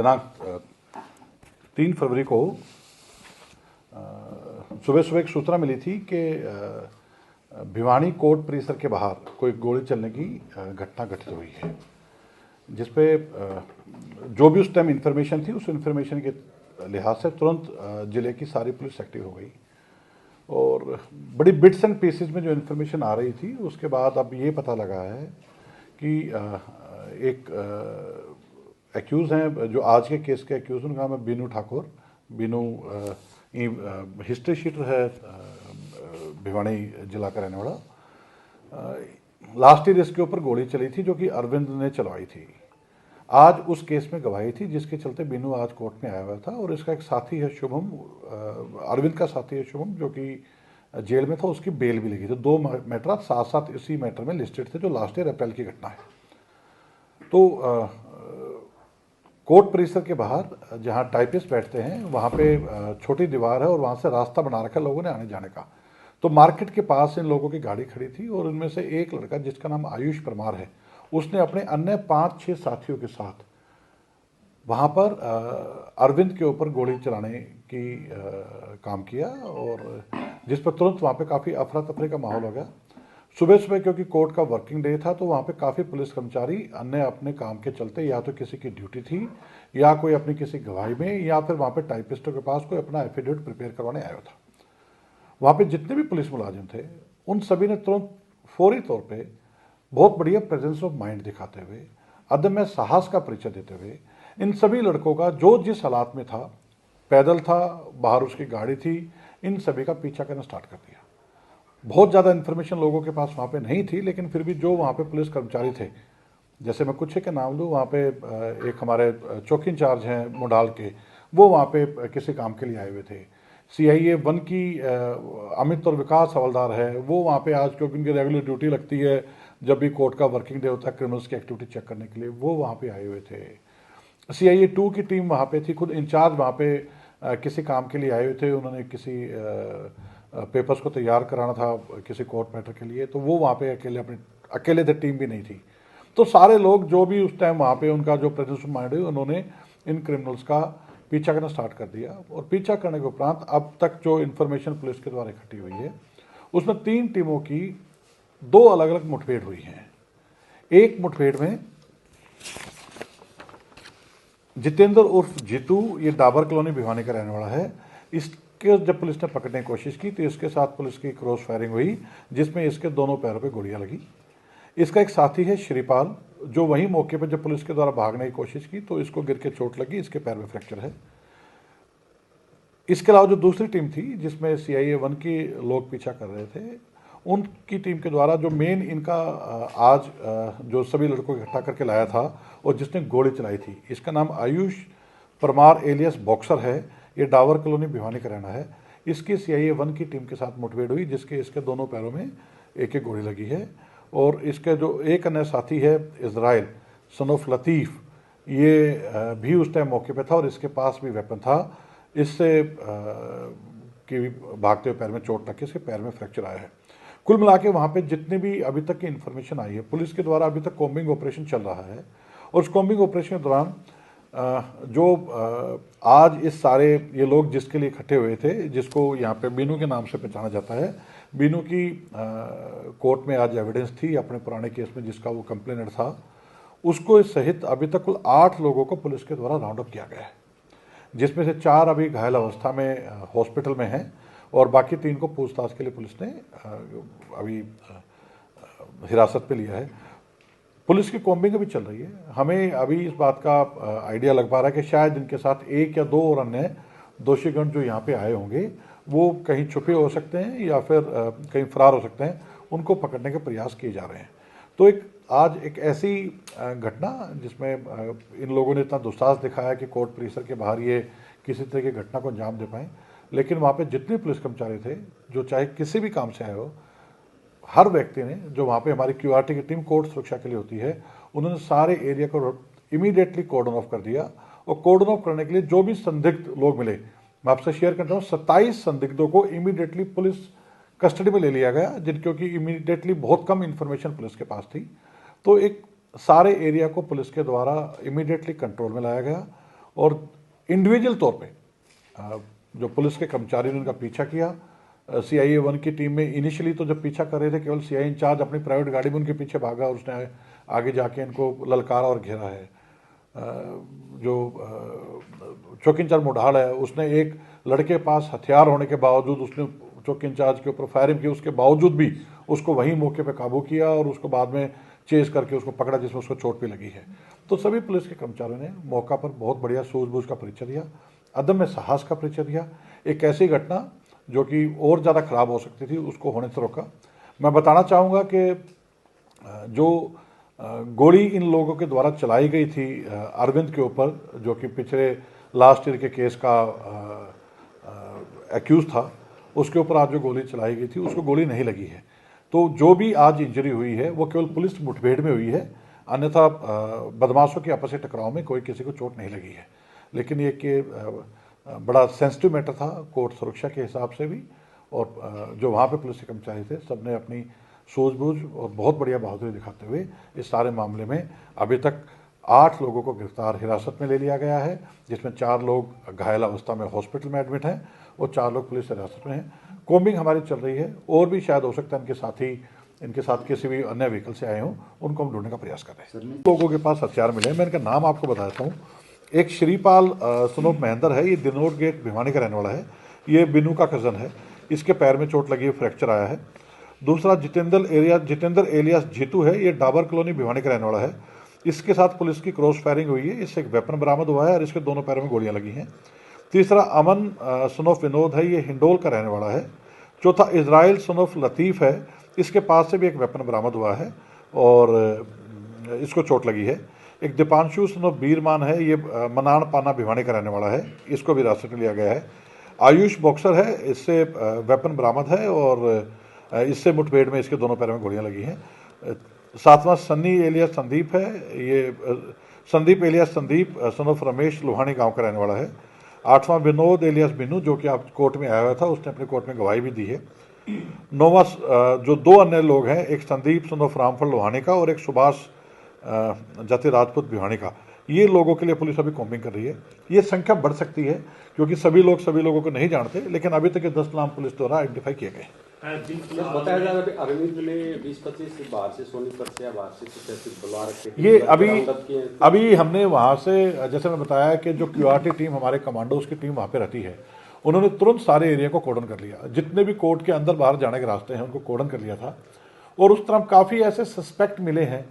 दिनांक 3 फरवरी को सुबह सुबह एक सूचना मिली थी कि भिवानी कोर्ट परिसर के बाहर कोई गोली चलने की घटना घटित हुई है, जिसपे जो भी उस टाइम इन्फॉर्मेशन थी, उस इन्फॉर्मेशन के लिहाज से तुरंत जिले की सारी पुलिस एक्टिव हो गई और बड़ी बिट्स एंड पीसेस में जो इन्फॉर्मेशन आ रही थी, उसके बाद अब ये पता लगा है कि एक एक्यूज़ हैं, जो आज के केस के एक्यूज़, उनका नाम है बीनू ठाकुर। बीनू हिस्ट्री शीटर है, भिवानी जिला का रहने वाला। लास्ट ईयर इसके ऊपर गोली चली थी जो कि अरविंद ने चलवाई थी। आज उस केस में गवाही थी, जिसके चलते बीनू आज कोर्ट में आया हुआ था और इसका एक साथी है शुभम, अरविंद का साथी है शुभम, जो कि जेल में था, उसकी बेल भी लगी। तो दो मैटर साथ साथ इसी मैटर में लिस्टेड थे, जो लास्ट ईयर अप्रैल की घटना है। तो कोर्ट परिसर के बाहर जहाँ टाइपिस्ट बैठते हैं, वहाँ पे छोटी दीवार है और वहाँ से रास्ता बना रखा है लोगों ने आने जाने का। तो मार्केट के पास इन लोगों की गाड़ी खड़ी थी और इनमें से एक लड़का, जिसका नाम आयुष परमार है, उसने अपने अन्य 5-6 साथियों के साथ वहाँ पर अरविंद के ऊपर गोली चलाने की काम किया और जिस पर तुरंत वहाँ पे काफ़ी अफरा तफरी का माहौल हो गया। सुबह सुबह क्योंकि कोर्ट का वर्किंग डे था, तो वहाँ पे काफ़ी पुलिस कर्मचारी अन्य अपने काम के चलते या तो किसी की ड्यूटी थी या कोई अपनी किसी गवाही में, या फिर वहाँ पे टाइपिस्टों के पास कोई अपना एफिडेविट प्रिपेयर करवाने आया था। वहाँ पे जितने भी पुलिस मुलाजिम थे, उन सभी ने तुरंत फौरी तौर पे बहुत बढ़िया प्रेजेंस ऑफ माइंड दिखाते हुए, अदम्य साहस का परिचय देते हुए, इन सभी लड़कों का जो जिस हालात में था, पैदल था, बाहर उसकी गाड़ी थी, इन सभी का पीछा करना स्टार्ट कर दिया। बहुत ज़्यादा इन्फॉर्मेशन लोगों के पास वहाँ पे नहीं थी, लेकिन फिर भी जो वहाँ पे पुलिस कर्मचारी थे, जैसे मैं कुछ के नाम लूँ, वहाँ पे एक हमारे चौकी इंचार्ज हैं मुंडाल के, वो वहाँ पे किसी काम के लिए आए हुए थे। CIA 1 की अमित और विकास हवलदार है, वो वहाँ पे आज, क्योंकि उनकी रेगुलर ड्यूटी लगती है जब भी कोर्ट का वर्किंग डे होता है क्रिमिनल्स की एक्टिविटी चेक करने के लिए, वो वहाँ पे आए हुए थे। CIA 2 की टीम वहाँ पे थी, खुद इंचार्ज वहाँ पे किसी काम के लिए आए हुए थे, उन्होंने किसी पेपर्स को तैयार कराना था किसी कोर्ट मैटर के लिए, तो वो वहाँ पे अकेले थे, टीम भी नहीं थी। तो सारे लोग जो भी उस टाइम वहाँ पे उनका जो प्रेजेंस ऑफ माइंड है, उन्होंने इन क्रिमिनल्स का पीछा करना स्टार्ट कर दिया और पीछा करने के उपरांत अब तक जो इन्फॉर्मेशन पुलिस के द्वारा इकट्ठी हुई है, उसमें 3 टीमों की 2 अलग अलग मुठभेड़ हुई हैं। एक मुठभेड़ में जितेंद्र उर्फ जीतू, ये डाबर कॉलोनी भिवानी का रहने वाला है, इसके जब पुलिस ने पकड़ने की कोशिश की तो इसके साथ पुलिस की क्रॉस फायरिंग हुई, जिसमें इसके दोनों पैरों पे गोलियां लगी। इसका एक साथी है श्रीपाल, जो वहीं मौके पर जब पुलिस के द्वारा भागने की कोशिश की तो इसको गिर के चोट लगी, इसके पैर में फ्रैक्चर है। इसके अलावा जो दूसरी टीम थी, जिसमें CIA 1 के लोग पीछा कर रहे थे, उनकी टीम के द्वारा जो मेन इनका आज जो सभी लड़कों को इकट्ठा करके लाया था और जिसने गोली चलाई थी, इसका नाम आयुष परमार एलियस बॉक्सर है। ये डावर कॉलोनी भिवानी का रहना है। इसकी CIA 1 की टीम के साथ मुठभेड़ हुई, जिसके इसके दोनों पैरों में एक एक गोली लगी है और इसका जो एक अन्य साथी है इजराइल सन ऑफ लतीफ़, ये भी उस टाइम मौके पे था और इसके पास भी वेपन था। इससे कि भागते हुए पैर में चोट लग के इसके पैर में फ्रैक्चर आया है। कुल मिला के वहाँ पे जितने भी अभी तक की इन्फॉर्मेशन आई है, पुलिस के द्वारा अभी तक कॉम्बिंग ऑपरेशन चल रहा है और उस कॉम्बिंग ऑपरेशन के दौरान जो आज इस सारे ये लोग जिसके लिए इकट्ठे हुए थे, जिसको यहाँ पे बीनू के नाम से पहचाना जाता है, बीनू की कोर्ट में आज एविडेंस थी अपने पुराने केस में जिसका वो कंप्लेनेंट था, उसको सहित अभी तक कुल 8 लोगों को पुलिस के द्वारा राउंड अप किया गया है, जिसमें से 4 अभी घायल अवस्था में हॉस्पिटल में हैं और बाकी 3 को पूछताछ के लिए पुलिस ने अभी हिरासत पे लिया है। पुलिस की कॉम्बिंग अभी चल रही है। हमें अभी इस बात का आइडिया लग पा रहा है कि शायद इनके साथ 1 या 2 और अन्य दोषीगण जो यहाँ पे आए होंगे, वो कहीं छुपे हो सकते हैं या फिर कहीं फरार हो सकते हैं, उनको पकड़ने के प्रयास किए जा रहे हैं। तो आज एक ऐसी घटना जिसमें इन लोगों ने इतना दुस्साहस दिखाया कि कोर्ट परिसर के बाहर ये किसी तरह की घटना को अंजाम दे पाएँ, लेकिन वहाँ पे जितने पुलिस कर्मचारी थे, जो चाहे किसी भी काम से आए हो, हर व्यक्ति ने, जो वहाँ पे हमारी QRT की टीम कोर्ट सुरक्षा के लिए होती है, उन्होंने सारे एरिया को इमीडिएटली कॉर्डन ऑफ कर दिया और कॉर्डन ऑफ करने के लिए जो भी संदिग्ध लोग मिले, मैं आपसे शेयर करता हूँ, 27 संदिग्धों को इमीडिएटली पुलिस कस्टडी में ले लिया गया, क्योंकि इमीडिएटली बहुत कम इन्फॉर्मेशन पुलिस के पास थी। तो एक सारे एरिया को पुलिस के द्वारा इमीडिएटली कंट्रोल में लाया गया और इंडिविजुअल तौर पे जो पुलिस के कर्मचारियों ने उनका पीछा किया। CIA 1 की टीम में इनिशियली तो जब पीछा कर रहे थे, केवल CI इंचार्ज अपनी प्राइवेट गाड़ी में उनके पीछे भागा और उसने आगे जाके इनको ललकारा और घेरा है। जो चौकी इंचार्ज मुढाल है, उसने एक लड़के के पास हथियार होने के बावजूद उसने चौकी इंचार्ज के ऊपर फायरिंग की, उसके बावजूद भी उसको वहीं मौके पे काबू किया और उसको बाद में चेज करके उसको पकड़ा, जिसमें उसको चोट भी लगी है। तो सभी पुलिस के कर्मचारियों ने मौका पर बहुत बढ़िया सूझबूझ का परिचय दिया, अदम्य साहस का परिचय दिया। एक ऐसी घटना जो कि और ज़्यादा खराब हो सकती थी, उसको होने से रोका। मैं बताना चाहूँगा कि जो गोली इन लोगों के द्वारा चलाई गई थी अरविंद के ऊपर, जो कि पिछले लास्ट ईयर के केस का एक्यूज था, उसके ऊपर आज जो गोली चलाई गई थी उसको गोली नहीं लगी है। तो जो भी आज इंजरी हुई है वो केवल पुलिस मुठभेड़ में हुई है, अन्यथा बदमाशों के आपस में टकराव में कोई किसी को चोट नहीं लगी है। लेकिन ये कि बड़ा सेंसिटिव मैटर था कोर्ट सुरक्षा के हिसाब से भी, और जो वहाँ पे पुलिस के कर्मचारी थे सबने अपनी सूझबूझ और बहुत बढ़िया बहादुरी दिखाते हुए इस सारे मामले में अभी तक 8 लोगों को गिरफ्तार हिरासत में ले लिया गया है, जिसमें 4 लोग घायल अवस्था में हॉस्पिटल में एडमिट हैं और 4 लोग पुलिस हिरासत में हैं। कॉम्बिंग हमारी चल रही है, और भी शायद हो सकता है इनके साथ किसी भी अन्य व्हीकल से आए हों, उनको हम ढूंढने का प्रयास कर रहे हैं। लोगों के पास हथियार मिले हैं, मैं इनका नाम आपको बताता हूँ। एक श्रीपाल सनोप महेंद्र है, ये दिनोट गेट भिवानी का रहने वाला है, ये बिनू का कज़न है, इसके पैर में चोट लगी है, फ्रैक्चर आया है। दूसरा जितेंद्र एलियास जीतू है, ये डाबर कॉलोनी भिवानी का रहने वाला है, इसके साथ पुलिस की क्रॉस फायरिंग हुई है, इससे एक वेपन बरामद हुआ है और इसके दोनों पैरों में गोलियां लगी हैं। तीसरा अमन सनोफ विनोद है, ये हिंडोल का रहने वाला है। चौथा इजराइल सनोफ लतीफ़ है, इसके पास से भी एक वेपन बरामद हुआ है और इसको चोट लगी है। एक दीपांशु सनोफ बीरमान है, ये मनान पाना भिवानी का रहने वाला है, इसको भी हिरासत में लिया गया है। आयुष बॉक्सर है, इससे वेपन बरामद है और इससे मुठभेड़ में इसके दोनों पैरों में गोलियां लगी हैं। 7वां सन्नी एलियास संदीप है, ये संदीप एलियास संदीप सनोफ रमेश लोहानी गांव का रहने वाला है। 8वां विनोद एलियास बिनू, जो कि आप कोर्ट में आया हुआ था, उसने अपने कोर्ट में गवाही भी दी है। 9वां जो 2 अन्य लोग हैं, एक संदीप सनोफ रामफल लोहानी का और एक सुभाष जाति राजपूत भिवानी का, ये लोगों के लिए पुलिस अभी कॉम्बिंग कर रही है। ये संख्या बढ़ सकती है क्योंकि सभी लोगों को नहीं जानते, लेकिन अभी तक ये 10 नाम पुलिस द्वारा आइडेंटिफाई किए गए। बताया जा रहा है अरविंद ने 20-25 बाहर से सोनीपत से बाहर से बुला रखे। ये अभी हमने वहाँ से, जैसे मैं बताया कि जो QRT टीम हमारे कमांडोज की टीम वहाँ पे रहती है, उन्होंने तुरंत सारे एरिया को कोर्डन कर लिया, जितने भी कोर्ट के अंदर बाहर जाने के रास्ते हैं उनको कोर्डन कर लिया था। और उस तरह काफ़ी ऐसे सस्पेक्ट मिले हैं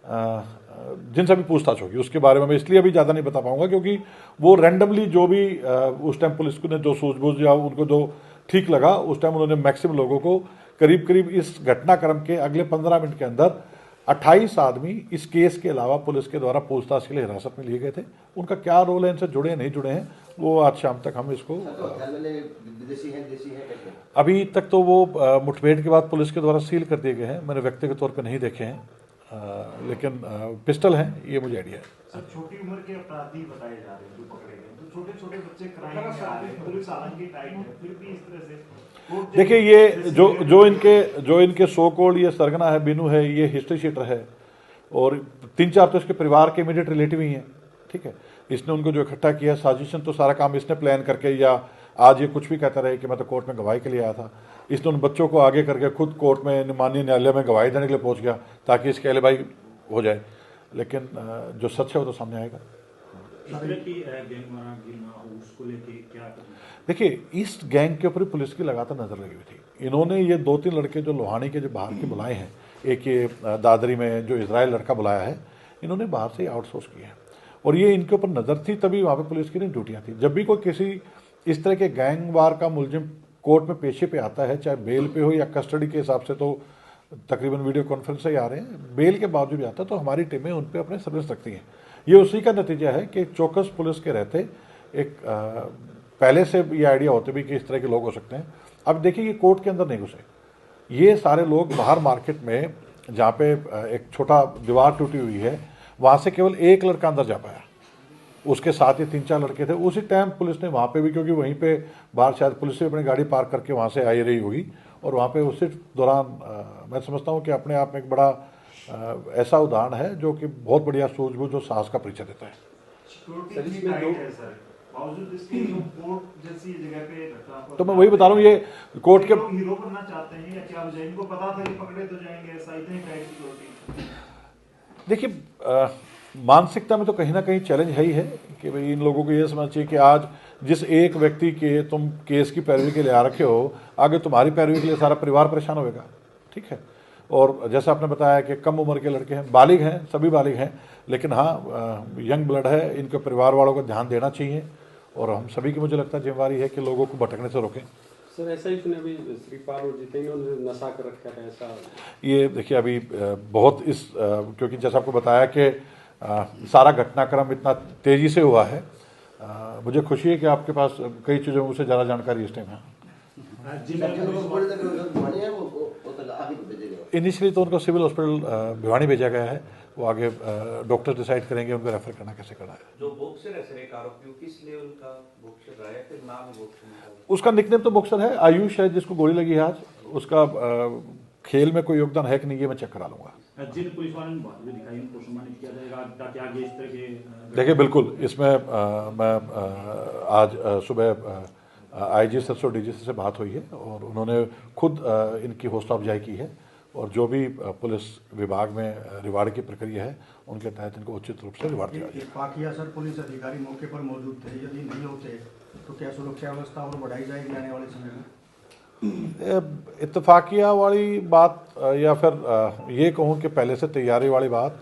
जिनसे अभी पूछताछ होगी, उसके बारे में मैं इसलिए अभी ज़्यादा नहीं बता पाऊंगा क्योंकि वो रैंडमली जो भी उस टाइम पुलिस को ने जो सूझबूझ या उनको जो ठीक लगा, उस टाइम उन्होंने मैक्सिमम लोगों को करीब इस घटनाक्रम के अगले 15 मिनट के अंदर 28 आदमी इस केस के अलावा पुलिस के द्वारा पूछताछ के लिए हिरासत में लिए गए थे। उनका क्या रोल है, इनसे जुड़े हैं नहीं जुड़े हैं, वो आज शाम तक हम इसको अभी तक तो वो मुठभेड़ के बाद पुलिस के द्वारा सील कर दिए गए हैं, मैंने व्यक्तिगत तौर पर नहीं देखे हैं, लेकिन पिस्टल हैं, ये मुझे आइडिया है। सर, छोटी उम्र के अपराधी बताए जा रहे हैं जो पकड़े गए, तो छोटे बच्चे क्राइम में आ रहे हैं, पुलिस हालांकि टाइट है, फिर भी इस तरह से देखिए, ये जो इनके सो कॉल्ड ये सरगना है, बिनू है, ये हिस्ट्री शीटर है और 3-4 तो इसके परिवार के इमीडिएट रिलेटिव ही हैं, ठीक है। इसने उनको जो इकट्ठा किया, साजिशन तो सारा काम इसने प्लान करके, या आज ये कुछ भी कहता रहे कि मैं तो कोर्ट में गवाही के लिए आया था, इसने उन बच्चों को आगे करके खुद कोर्ट में माननीय न्यायालय में गवाही देने के लिए पहुंच गया ताकि इसके एलिबाई हो जाए, लेकिन जो सच है वो तो सामने आएगा। देखिए, इस गैंग के ऊपर पुलिस की लगातार नजर लगी हुई थी। इन्होंने ये 2-3 लड़के जो लोहानी के जो बाहर के बुलाए हैं, एक ये दादरी में जो इजराइल लड़का बुलाया है, इन्होंने बाहर से आउटसोर्स किया है और ये इनके ऊपर नज़र थी, तभी वहाँ पे पुलिस की नहीं ड्यूटियाँ थी। जब भी कोई किसी इस तरह के गैंगवार का मुलजिम कोर्ट में पेशी पे आता है, चाहे बेल पे हो या कस्टडी के हिसाब से, तो तकरीबन वीडियो कॉन्फ्रेंस से ही आ रहे हैं, बेल के बावजूद भी आता है, तो हमारी टीमें उन पर अपने सर्विस रखती हैं। ये उसी का नतीजा है कि चौकस पुलिस के रहते एक पहले से ये आइडिया होते भी कि इस तरह के लोग हो सकते हैं। अब देखिए, ये कोर्ट के अंदर नहीं घुसे, ये सारे लोग बाहर मार्केट में, जहाँ पे एक छोटा दीवार टूटी हुई है, वहाँ से केवल एक लड़का अंदर जा पाया, उसके साथ ही 3-4 लड़के थे। उसी टाइम पुलिस ने वहाँ पे भी, क्योंकि वहीं पे बाहर शायद पुलिस से अपनी गाड़ी पार्क करके वहाँ से आई रही होगी, और वहाँ पे उसी दौरान मैं समझता हूँ कि अपने आप में एक बड़ा ऐसा उदाहरण है जो कि बहुत बढ़िया सूझबूझ और साहस का परिचय देता है। सिक्योरिटी सर, इतनी इसमें टाइट दो- है सर, बावजूद इसके लोग कोर्ट जैसी जगह पे घटना को- तो मैं वही बता रहा हूँ, ये कोर्ट के लोग हीरो बनना चाहते हैं या क्या वजह है? इनको पता था कि पकड़े तो जाएंगे, ऐसा इतनी टाइट सिक्योरिटी। देखिए, मानसिकता में तो कहीं ना कहीं चैलेंज है ही है कि भाई इन लोगों को ये समझना चाहिए कि आज जिस एक व्यक्ति के तुम केस की पैरवी के लिए आ रखे हो, आगे तुम्हारी पैरवी के लिए सारा परिवार परेशान होगा। ठीक है, और जैसा आपने बताया कि कम उम्र के लड़के हैं, बालिग हैं, सभी बालिग हैं, लेकिन हाँ यंग ब्लड है, इनके परिवार वालों को ध्यान देना चाहिए और हम सभी की मुझे लगता है जिम्मेवारी है कि लोगों को भटकने से रोकें। सर ऐसा ही सुने अभी श्रीपाल और जितेंद्र उन्होंने नशा कर रखा है ऐसा। ये देखिए अभी बहुत क्योंकि जैसा आपको बताया कि सारा घटनाक्रम इतना तेज़ी से हुआ है, मुझे खुशी है कि आपके पास कई चीज़ों से ज़्यादा जानकारी इस टाइम है। इनिशियली तो उनको सिविल हॉस्पिटल भिवानी भेजा गया है, वो आगे डॉक्टर डिसाइड करेंगे उनको रेफर करना कैसे करना है। जो बॉक्सर है सर, एक आरोपी किस लेवल का बॉक्सर रहा है, फिर नाम है बॉक्सर? उसका निकनेम तो बॉक्सर है, आयुष है जिसको गोली लगी है आज। उसका खेल में कोई योगदान है कि नहीं ये मैं चेक करा लूँगा। जिन पुलिस वालों ने बात भी दिखाई उनको सम्मानित किया जाएगा ताकि आगे इस तरह के। देखिए बिल्कुल, इसमें मैं आज सुबह आईजी सर से डीजी से बात हुई है और उन्होंने खुद इनकी हौसला अफजाई की है और जो भी पुलिस विभाग में रिवार्ड की प्रक्रिया है उनके तहत इनको उचित रूप से रिवार्ड दिया जाएगा। पाकिया सर पुलिस अधिकारी मौके पर मौजूद थे, यदि नहीं होते तो क्या सुरक्षा व्यवस्था और बढ़ाई जाएगी आने वाले समय में? इत्तफाकिया वाली बात या फिर ये कहूँ कि पहले से तैयारी वाली बात,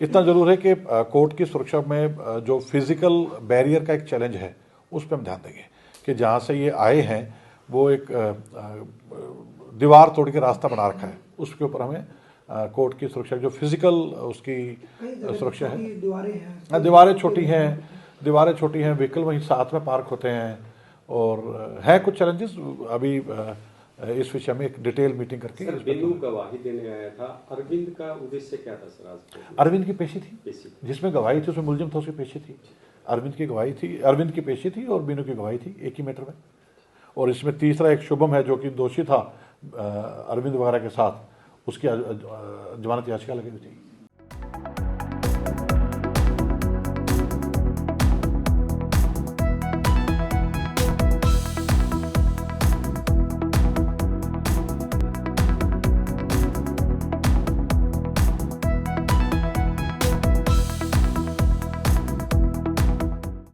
इतना ज़रूर है कि कोर्ट की सुरक्षा में जो फिज़िकल बैरियर का एक चैलेंज है उस पर हम ध्यान देंगे कि जहाँ से ये आए हैं वो एक दीवार तोड़ के रास्ता बना रखा है, उसके ऊपर हमें कोर्ट की सुरक्षा जो फिज़िकल उसकी सुरक्षा है। दीवारें छोटी हैं, व्हीकल वहीं साथ में पार्क होते हैं और है कुछ चैलेंजेस। अभी इस विषय में एक डिटेल मीटिंग करके सर बिनु गवाही देने आया था, अरविंद का उद्देश्य क्या था सर आज? अरविंद की पेशी थी, जिसमें गवाही थी उसमें मुलजिम था, उसकी पेशी थी। अरविंद की गवाही थी, अरविंद की पेशी थी और बिनु की गवाही थी एक ही मैटर में। और इसमें तीसरा एक शुभम है जो कि दोषी था अरविंद वगैरह के साथ, उसकी जमानत याचिका लगी हुई थी।